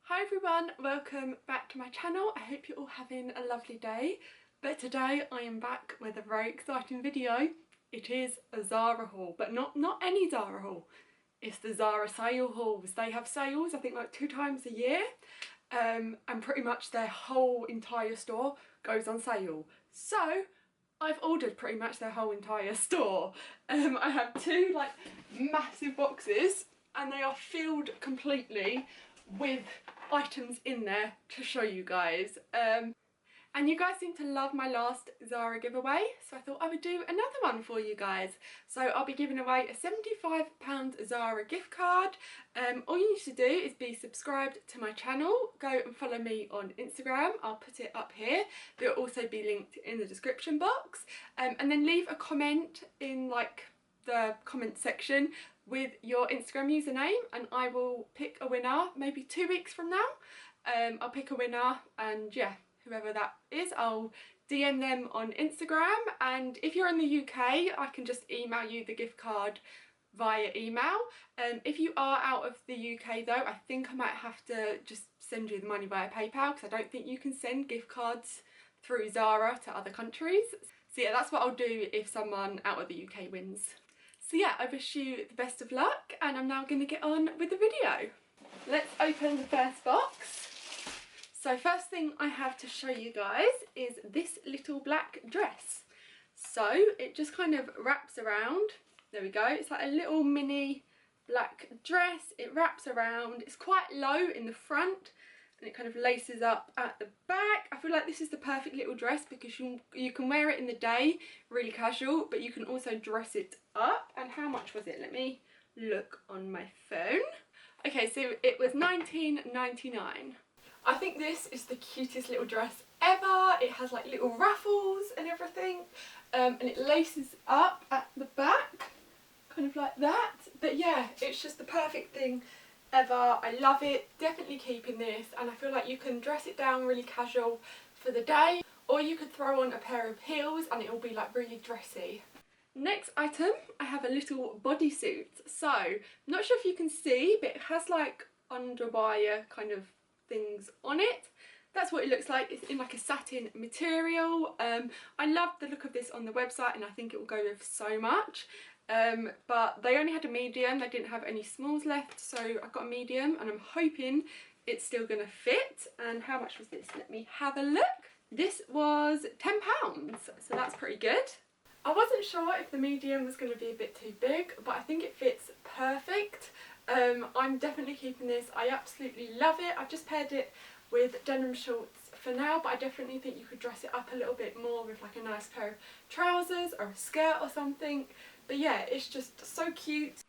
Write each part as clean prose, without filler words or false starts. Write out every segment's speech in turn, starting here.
Hi everyone, welcome back to my channel. I hope you're all having a lovely day. But today I am back with a very exciting video. It is a Zara haul, but not any Zara haul. It's the Zara sale hauls. They have sales, I think like 2 times a year. And pretty much their whole entire store goes on sale. So I've ordered pretty much their whole entire store. I have 2 like massive boxes and they are filled completely with items in there to show you guys. And you guys seem to love my last Zara giveaway, so I thought I would do another one for you guys. So I'll be giving away a £75 Zara gift card. All you need to do is be subscribed to my channel, go and follow me on Instagram, I'll put it up here, but it'll also be linked in the description box, and then leave a comment in like the comment section with your Instagram username and I will pick a winner maybe 2 weeks from now. I'll pick a winner and yeah, whoever that is, I'll DM them on Instagram, and if you're in the UK I can just email you the gift card via email. If you are out of the UK though, I think I might have to just send you the money via PayPal because I don't think you can send gift cards through Zara to other countries. So yeah, that's what I'll do if someone out of the UK wins. So yeah, I wish you the best of luck and I'm now going to get on with the video. Let's open the first box. So first thing I have to show you guys is this little black dress. So it just kind of wraps around. There we go. It's like a little mini black dress. It wraps around. It's quite low in the front and it kind of laces up at the back. I feel like this is the perfect little dress because you can wear it in the day, really casual, but you can also dress it up. And how much was it? Let me look on my phone. Okay, so it was £19.99. I think this is the cutest little dress ever. It has like little ruffles and everything, and it laces up at the back, kind of like that. But yeah, it's just the perfect thing ever. I love it. Definitely keeping this, and I feel like you can dress it down really casual for the day, or you could throw on a pair of heels and it will be like really dressy. Next item, I have a little bodysuit. So, I'm not sure if you can see, but it has like underwire kind of things on it. That's what it looks like. It's in like a satin material. I love the look of this on the website and I think it will go with so much. But they only had a medium, they didn't have any smalls left, so I got a medium and I'm hoping it's still gonna fit. And how much was this? Let me have a look. This was £10, so that's pretty good. I wasn't sure if the medium was going to be a bit too big, but I think it fits perfect. I'm definitely keeping this. I absolutely love it. I've just paired it with denim shorts for now, but I definitely think you could dress it up a little bit more with like a nice pair of trousers or a skirt or something. But yeah, it's just so cute.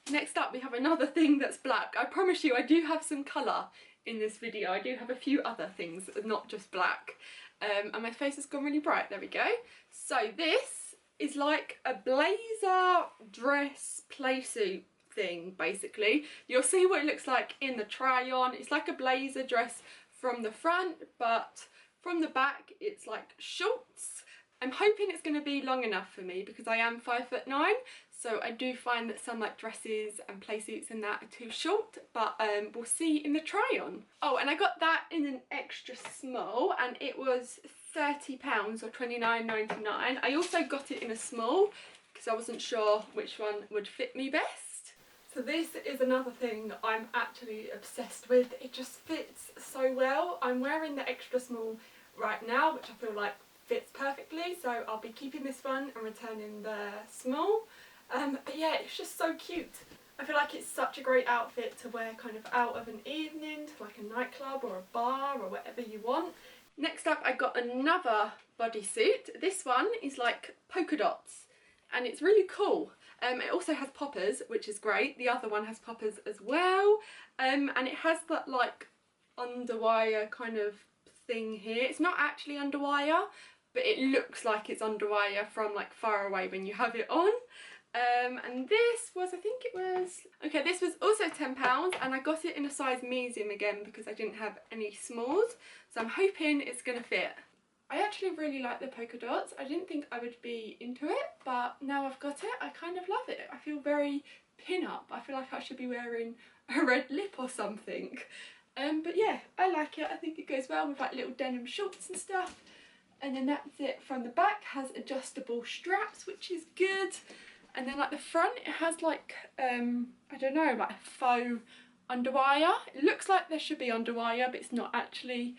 Next up we have another thing that's black. I promise you I do have some colour in this video. I do have a few other things, not just black. And my face has gone really bright. There we go. So this is like a blazer dress playsuit thing basically. You'll see what it looks like in the try on. It's like a blazer dress from the front, but from the back it's like shorts. I'm hoping it's going to be long enough for me because I am 5'9", so I do find that some like dresses and playsuits and that are too short, but we'll see in the try on. Oh, and I got that in an extra small and it was £30 or £29.99. I also got it in a small because I wasn't sure which one would fit me best. So this is another thing I'm actually obsessed with. It just fits so well. I'm wearing the extra small right now, which I feel like fits perfectly, so I'll be keeping this one and returning the small. But yeah, it's just so cute. I feel like it's such a great outfit to wear kind of out of an evening to like a nightclub or a bar or whatever you want. Next up I got another bodysuit. This one is like polka dots and it's really cool. It also has poppers, which is great. The other one has poppers as well, and it has that like underwire kind of thing here. It's not actually underwire, but it looks like it's underwire from like far away when you have it on. And this was, I think it was, okay, this was also £10 and I got it in a size medium again because I didn't have any smalls, so I'm hoping it's gonna fit. I actually really like the polka dots. I didn't think I would be into it, but now I've got it, I kind of love it. I feel very pin-up. I feel like I should be wearing a red lip or something. But yeah, I like it. I think it goes well with like little denim shorts and stuff. And then that's it from the back. Has adjustable straps, which is good. And then like the front, it has like I don't know, like a faux underwire. It looks like there should be underwire, but it's not actually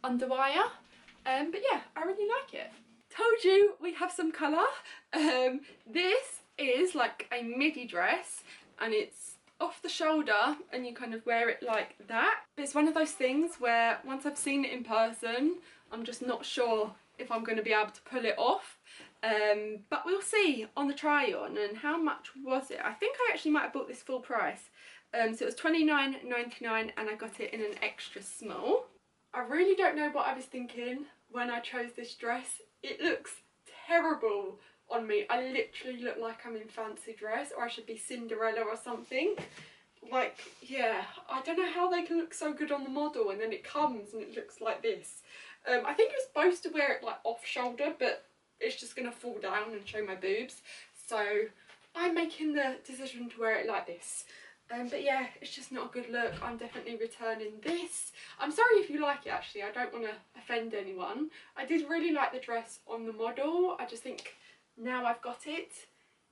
underwire. But yeah, I really like it. Told you we have some colour. This is like a midi dress, and it's off the shoulder and you kind of wear it like that. But it's one of those things where once I've seen it in person, I'm just not sure if I'm going to be able to pull it off. But we'll see on the try on. And how much was it? I think I actually might have bought this full price. So it was $29.99 and I got it in an extra small. I really don't know what I was thinking when I chose this dress. It looks terrible on me. I literally look like I'm in fancy dress, or I should be Cinderella or something. Like, yeah, I don't know how they can look so good on the model and then it comes and it looks like this. I think you're supposed to wear it like off shoulder, but it's just gonna fall down and show my boobs. So I'm making the decision to wear it like this. But yeah, it's just not a good look. I'm definitely returning this. I'm sorry if you like it actually, I don't want to offend anyone. I did really like the dress on the model. I just think now I've got it,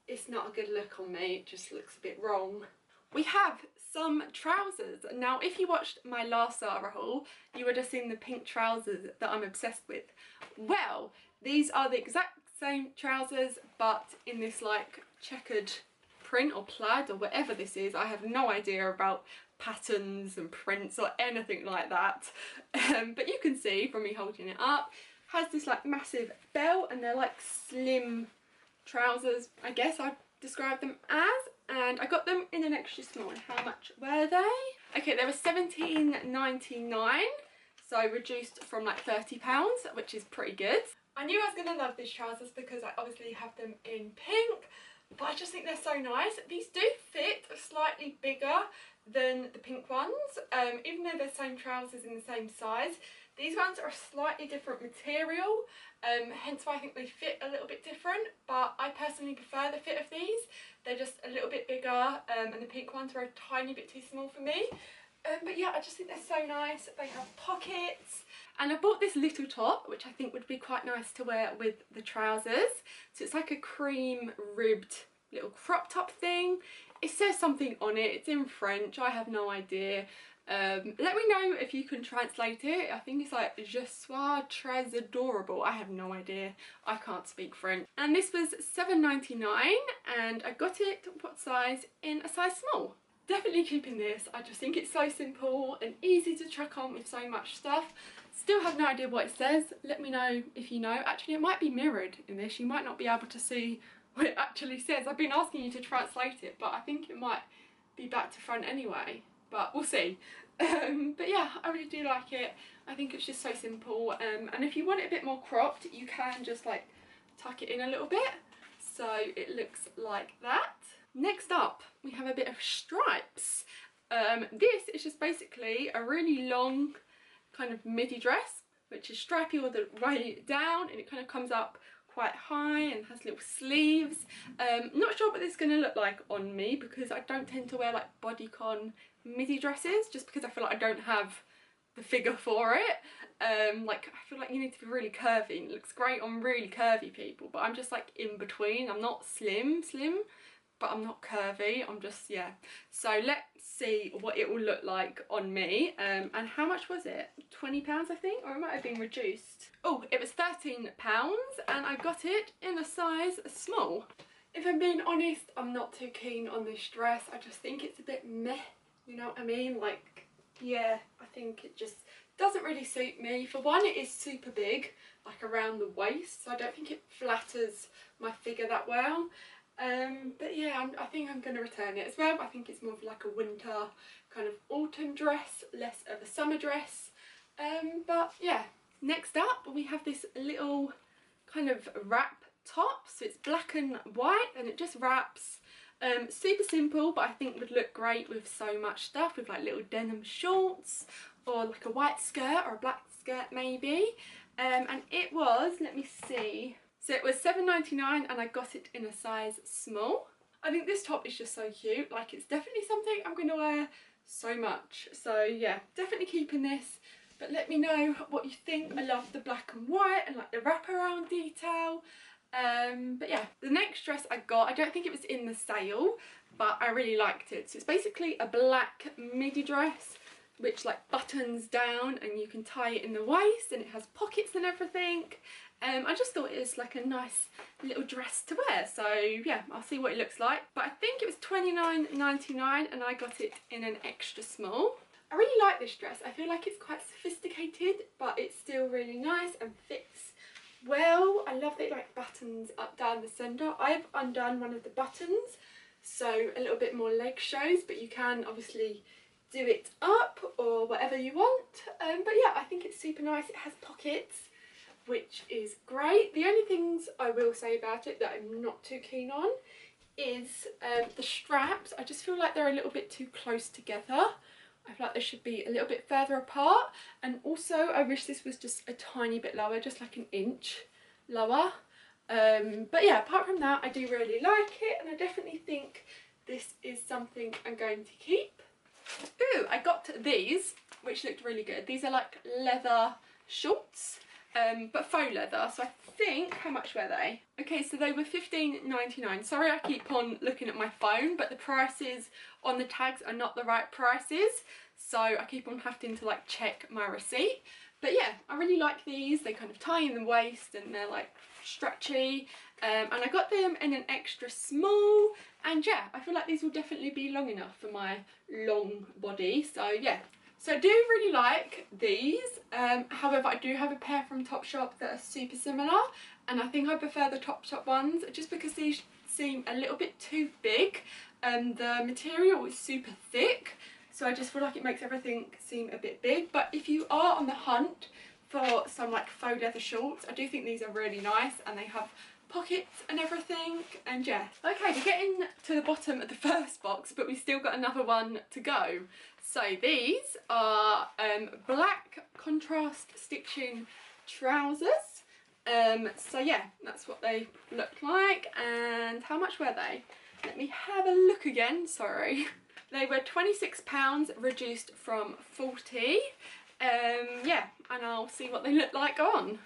it's not a good look on me. It just looks a bit wrong. We have some trousers. Now if you watched my last Zara haul, you would have seen the pink trousers that I'm obsessed with. Well, these are the exact same trousers but in this like checkered print or plaid or whatever this is. I have no idea about patterns and prints or anything like that. But you can see from me holding it up, has this like massive belt and they're like slim trousers, I guess I'd describe them as. And I got them in an extra small. And how much were they? Okay, they were $17.99, so reduced from like £30, which is pretty good. I knew I was going to love these trousers because I obviously have them in pink, but I just think they're so nice. These do fit slightly bigger than the pink ones, even though they're the same trousers in the same size. These ones are a slightly different material, hence why I think they fit a little bit different, but I personally prefer the fit of these. They're just a little bit bigger, and the pink ones were a tiny bit too small for me. But yeah, I just think they're so nice. They have pockets. And I bought this little top, which I think would be quite nice to wear with the trousers. So it's like a cream ribbed little crop top thing. It says something on it. It's in French. I have no idea. Let me know if you can translate it. I think it's like Je suis très adorable. I have no idea. I can't speak French. And this was $7.99 and I got it, what size? In a size small. Definitely keeping this. I just think it's so simple and easy to chuck on with so much stuff. Still have no idea what it says. Let me know if you know. Actually, it might be mirrored in this. You might not be able to see what it actually says. I've been asking you to translate it, but I think it might be back to front anyway. But we'll see. But yeah, I really do like it. I think it's just so simple. And if you want it a bit more cropped, you can just like tuck it in a little bit. So it looks like that. Next up, we have a bit of stripes. This is just basically a really long kind of midi dress, which is stripy all the way down, and it kind of comes up quite high and has little sleeves. Not sure what this is going to look like on me because I don't tend to wear like bodycon midi dresses, just because I feel like I don't have the figure for it. Like I feel like you need to be really curvy, and it looks great on really curvy people, but I'm just like in between. I'm not slim, but I'm not curvy. I'm just, yeah. So let's see what it will look like on me. And how much was it? £20 I think, or it might have been reduced. Oh, it was £13 and I got it in a size small. If I'm being honest, I'm not too keen on this dress. I just think it's a bit meh, you know what I mean? Like, yeah, I think it just doesn't really suit me. For one, it is super big, like around the waist, so I don't think it flatters my figure that well. But yeah, I think I'm going to return it as well. I think it's more of like a winter kind of autumn dress, less of a summer dress. But yeah, next up we have this little kind of wrap top. So it's black and white and it just wraps. Super simple, but I think would look great with so much stuff, with like little denim shorts or like a white skirt or a black skirt maybe. And it was, let me see, so it was $7.99 and I got it in a size small. I think this top is just so cute. Like, it's definitely something I'm going to wear so much. So yeah, definitely keeping this. But let me know what you think. I love the black and white and like the wraparound detail. But yeah, the next dress I got, I don't think it was in the sale, but I really liked it. So it's basically a black midi dress which like buttons down and you can tie it in the waist, and it has pockets and everything. I just thought it was like a nice little dress to wear, so yeah, I'll see what it looks like. But I think it was $29.99 and I got it in an extra small. I really like this dress. I feel like it's quite sophisticated, but it's still really nice and fits well. I love that it like buttons up down the centre. I've undone one of the buttons, so a little bit more leg shows, but you can obviously do it up or whatever you want. But yeah, I think it's super nice. It has pockets, which is great. The only things I will say about it that I'm not too keen on is the straps. I just feel like they're a little bit too close together. I feel like they should be a little bit further apart, and also I wish this was just a tiny bit lower, just like an inch lower. But yeah, apart from that, I do really like it, and I definitely think this is something I'm going to keep. Ooh, I got these, which looked really good. These are like leather shorts, but faux leather. So I think, how much were they? Okay, so they were $15.99. Sorry, I keep on looking at my phone, but the prices on the tags are not the right prices, so I keep on having to like check my receipt. But yeah, I really like these. They kind of tie in the waist and they're like stretchy. And I got them in an extra small, and yeah, I feel like these will definitely be long enough for my long body, so yeah. So I do really like these. However, I do have a pair from Topshop that are super similar, and I think I prefer the Topshop ones just because these seem a little bit too big, and the material is super thick, so I just feel like it makes everything seem a bit big. But if you are on the hunt for some like faux leather shorts, I do think these are really nice, and they have pockets and everything, and yeah. Okay, we're getting to the bottom of the first box, but we've still got another one to go. So these are black contrast stitching trousers. So yeah, that's what they look like. And how much were they? Let me have a look again, sorry. They were £26, reduced from 40. Yeah, and I'll see what they look like on.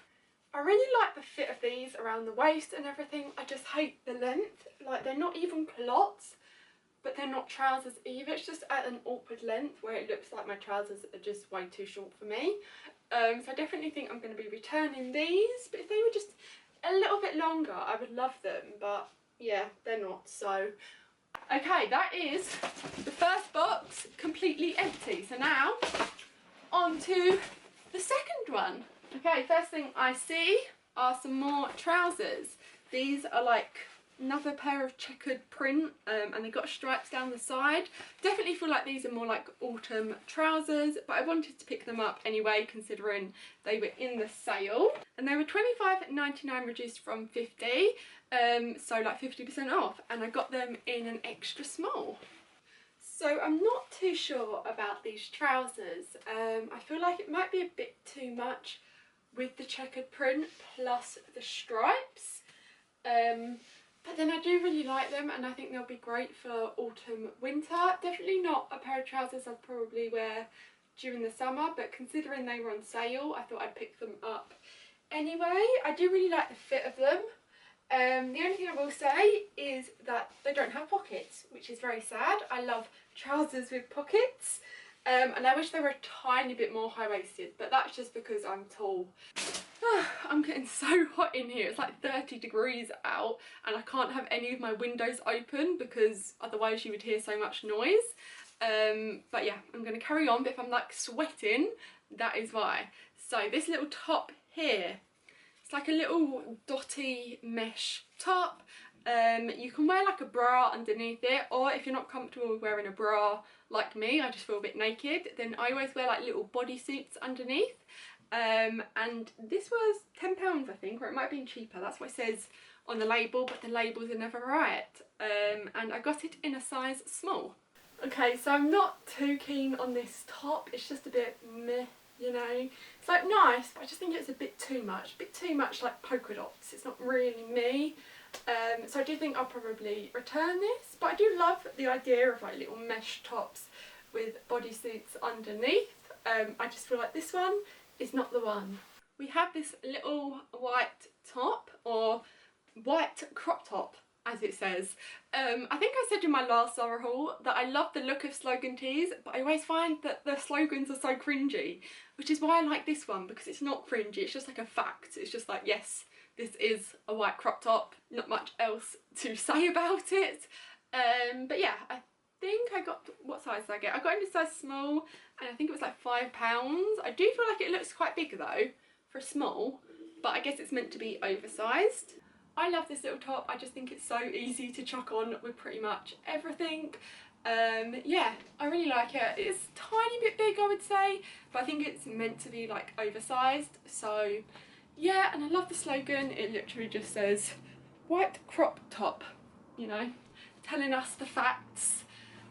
I really like the fit of these around the waist and everything. I just hate the length. Like, they're not even culottes, but they're not trousers either. It's just at an awkward length where it looks like my trousers are just way too short for me. So I definitely think I'm going to be returning these. But if they were just a little bit longer, I would love them. But yeah, they're not. So okay, that is the first box completely empty. So now on to the second one. Okay, first thing I see are some more trousers. These are like another pair of checkered print, and they've got stripes down the side. Definitely feel like these are more like autumn trousers, but I wanted to pick them up anyway considering they were in the sale. And they were $25.99 reduced from 50, so like 50% off, and I got them in an extra small. So I'm not too sure about these trousers. I feel like it might be a bit too much with the checkered print plus the stripes, but then I do really like them, and I think they'll be great for autumn winter. Definitely not a pair of trousers I'd probably wear during the summer, but considering they were on sale, I thought I'd pick them up anyway. I do really like the fit of them. The only thing I will say is that they don't have pockets, which is very sad. I love trousers with pockets. And I wish they were a tiny bit more high-waisted, but that's just because I'm tall. I'm getting so hot in here. It's like 30 degrees out, and I can't have any of my windows open because otherwise you would hear so much noise. But yeah, I'm going to carry on, but if I'm like sweating, that is why. So this little top here, it's like a little dotty mesh top. You can wear like a bra underneath it, or if you're not comfortable with wearing a bra like me, I just feel a bit naked, then I always wear like little bodysuits underneath. And this was £10 I think, or it might have been cheaper, that's what it says on the label, but the labels are never right. And I got it in a size small. Okay, so I'm not too keen on this top, it's just a bit meh, you know. It's like nice, but I just think it's a bit too much like polka dots. It's not really me. So I do think I'll probably return this, but I do love the idea of like little mesh tops with bodysuits underneath. I just feel like this one is not the one. We have this little white top, or white crop top as it says. I think I said in my last Zara haul that I love the look of slogan tees, but I always find that the slogans are so cringy, which is why I like this one, because it's not cringy, it's just like a fact. It's just like, yes, this is a white crop top, not much else to say about it. But yeah, I think I got, what size did I get? I got in a size small, and I think it was like £5. I do feel like it looks quite big though for small, but I guess it's meant to be oversized. I love this little top. I just think it's so easy to chuck on with pretty much everything. Yeah, I really like it. It's a tiny bit big, I would say, but I think it's meant to be like oversized. So yeah, and I love the slogan. It literally just says white crop top, you know, telling us the facts.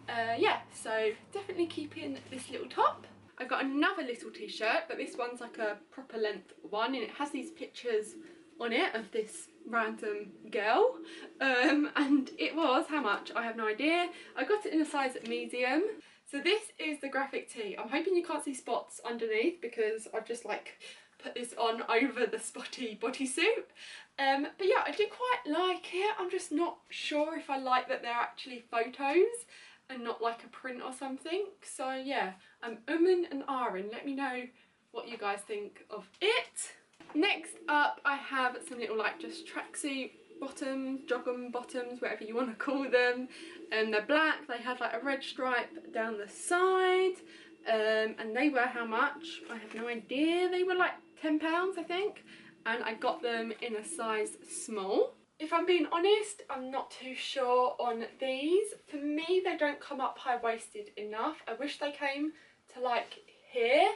Yeah, so definitely keeping this little top. I've got another little t-shirt, but this one's like a proper length one, and it has these pictures on it of this random girl, and it was, how much? I have no idea. I got it in a size medium. So this is the graphic tee. I'm hoping you can't see spots underneath because I've just like put this on over the spotty bodysuit. But yeah, I do quite like it. I'm just not sure if I like that they're actually photos and not like a print or something. So yeah, I'm umming and ahhing. Let me know what you guys think of it. Next up, I have some little like just tracksuit bottoms, jogging bottoms, whatever you want to call them. And they're black. They have like a red stripe down the side. And they were how much? I have no idea. They were like £10, I think. And I got them in a size small. If I'm being honest, I'm not too sure on these. For me, they don't come up high-waisted enough. I wish they came to like here.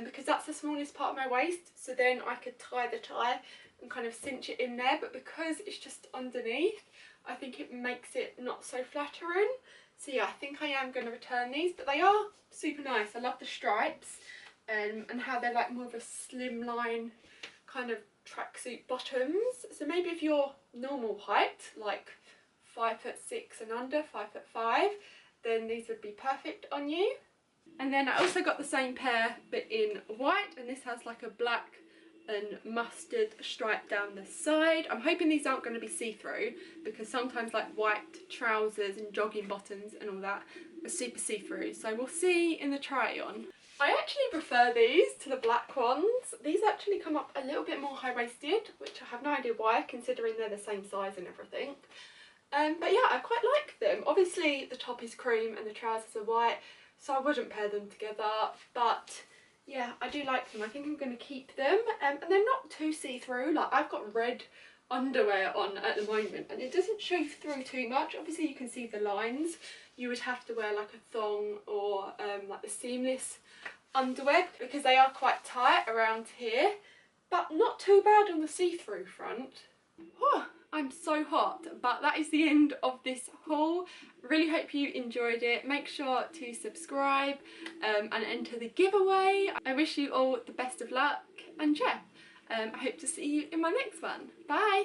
Because that's the smallest part of my waist, so then I could tie the tie and kind of cinch it in there, but because it's just underneath, I think it makes it not so flattering. So yeah, I think I am going to return these, but they are super nice. I love the stripes and how they're like more of a slimline kind of tracksuit bottoms. So maybe if you're normal height, like 5'6" and under, 5'5", then these would be perfect on you. And then I also got the same pair but in white, and this has like a black and mustard stripe down the side. I'm hoping these aren't going to be see-through, because sometimes like white trousers and jogging bottoms and all that are super see-through, so we'll see in the try-on. I actually prefer these to the black ones. These actually come up a little bit more high-waisted, which I have no idea why, considering they're the same size and everything. But yeah, I quite like them. Obviously the top is cream and the trousers are white, so I wouldn't pair them together, but yeah, I do like them. I think I'm going to keep them, and they're not too see-through. Like, I've got red underwear on at the moment, and it doesn't show through too much. Obviously you can see the lines. You would have to wear like a thong or like the seamless underwear, because they are quite tight around here, but not too bad on the see-through front. Whew. I'm so hot, but that is the end of this haul. Really hope you enjoyed it. Make sure to subscribe and enter the giveaway. I wish you all the best of luck, and yeah, I hope to see you in my next one. Bye!